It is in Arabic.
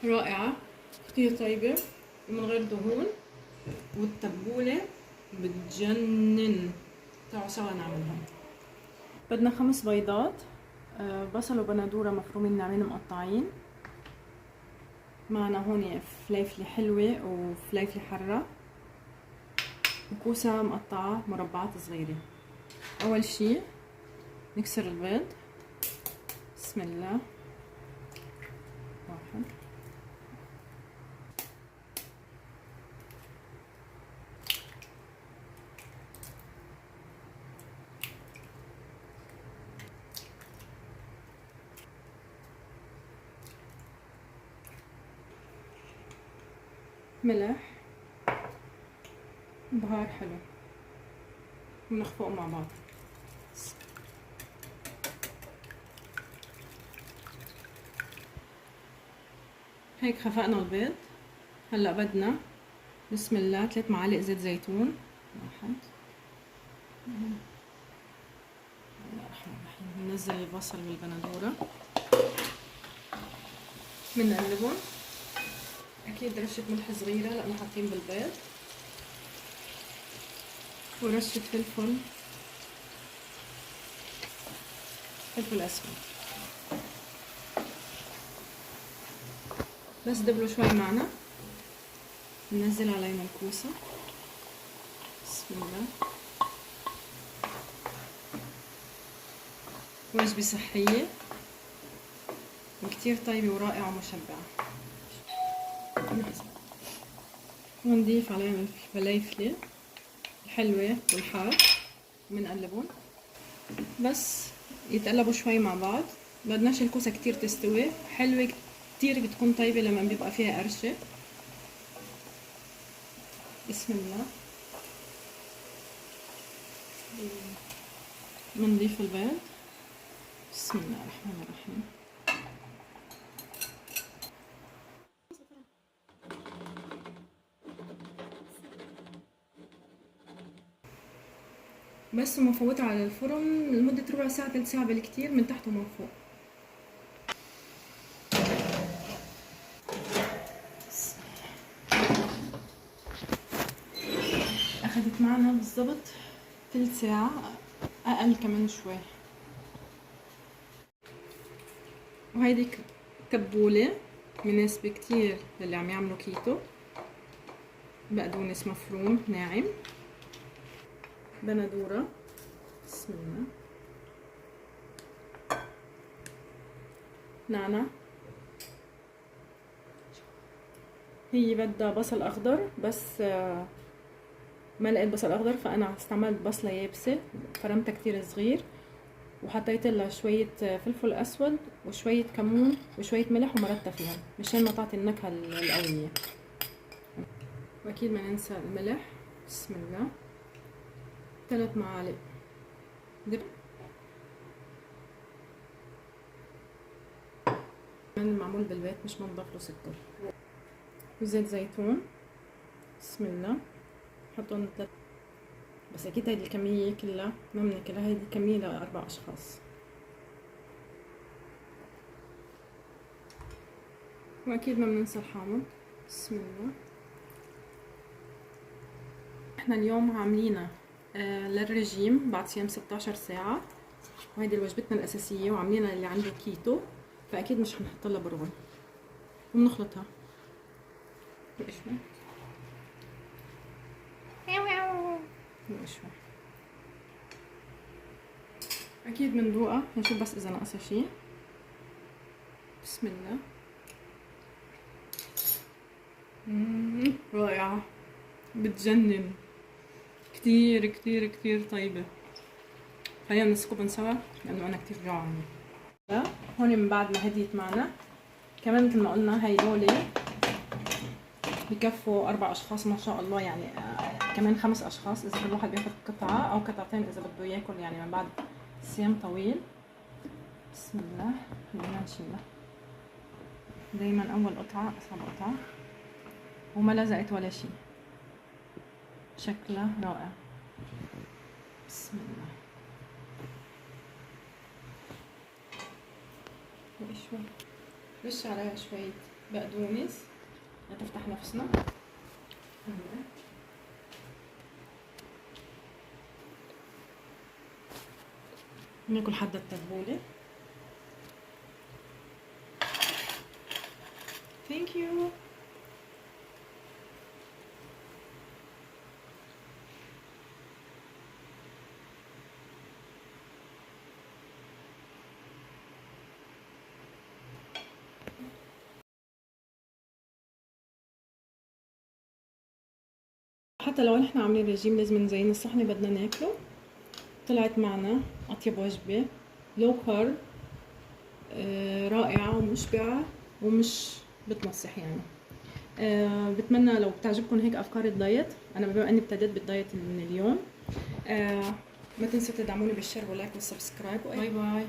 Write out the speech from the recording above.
رائعة، كتير طيبة ومن غير دهون، والتبولة بتجنن. تعالوا سوا نعملها. بدنا 5 بيضات، بصل وبندورة مفرومين ناعمين مقطعين، معنا هون فليفلة حلوة وفليفلة حرة، وكوسة مقطعة مربعات صغيرة. أول شي نكسر البيض. بسم الله. واحد، ملح، بهار حلو، ونخفق مع بعض. هيك خفقنا البيض. هلا بدنا بسم الله 3 معالق زيت زيتون. واحد، بسم الله الرحمن الرحيم. ننزل البصل والبندورة، بنقلبهم. اكيد رشة ملح صغيرة لانه حاطين بالبيض، ورشة فلفل اسود. بس دبلوا شوي معنا، ننزل علينا الكوسة. بسم الله. وجبة صحية وكتير طيبة ورائعة ومشبعة. ونضيف عليهم الفليفلة الحلوة والحار، بنقلبهم بس يتقلبوا شوي مع بعض. بدناش الكوسة كتير تستوي، حلوة كتير بتكون طيبة لما بيبقى فيها قرشة. بسم الله. بنضيف البيض. بسم الله الرحمن الرحيم. بس ومفوتها على الفرن لمدة ربع ساعة 3 ساعة بالكتير، من تحت ومن فوق. أخدت معنا بالضبط 3 ساعة، أقل كمان شوي. وهيدي كبولة مناسبة كتير للي عم يعملوا كيتو. بقدونس مفروم ناعم، بندورة، بسم الله، نعناع. هي بدها بصل اخضر بس ما لقيت بصل اخضر، فانا استعملت بصلة يابسة فرمتها كتير صغير، وحطيت لها شوية فلفل اسود وشوية كمون وشوية ملح ومرتها فيها مشان ما تعطي النكهة القوية. واكيد ما ننسى الملح. بسم الله. 3 معالق دب معمول بالبيت، مش منضاف له سكر. وزيت زيتون. بسم الله. حطهم بس اكيد هيدي الكمية كلها ما بناكلها، هيدي كمية ل4 اشخاص. واكيد ما بننسى الحامض. بسم الله. احنا اليوم عاملينها للرجيم بعد صيام 16 ساعة، وهيدي وجبتنا الاساسية، وعاملينها اللي عنده كيتو، فاكيد مش هنحط لها برغل. وبنخلطها شوي شوي. اكيد بندوقها نشوف بس اذا ناقصها شي. بسم الله. رائعة، بتجنن، كتير كتير كتير طيبة. خلينا نسكبهم سوا لانه انا كتير جوعانة. هون من بعد ما هديت معنا كمان مثل ما قلنا هيدولي بكفوا 4 اشخاص ما شاء الله، يعني كمان 5 اشخاص اذا كل واحد بياخد قطعة او قطعتين اذا بده ياكل، يعني من بعد صيام طويل. بسم الله. خلينا نشيلها. دايما اول قطعة اصعب قطعة، وما لزقت ولا شي، شكلها رائع. بسم الله. شوي رش عليها شوية بقدونس لتفتح نفسنا. ناكل حتى التبولة. ثانك يو. حتى لو نحن عاملين رجيم لازم نزين الصحن بدنا ناكله. طلعت معنا اطيب وجبه لو كارب، رائعه ومشبعه ومش بتمصح يعني. بتمنى لو بتعجبكم هيك افكار الدايت. انا بما اني ابتديت بالدايت من اليوم، ما تنسوا تدعموني بالشير واللايك والسبسكرايب. باي باي.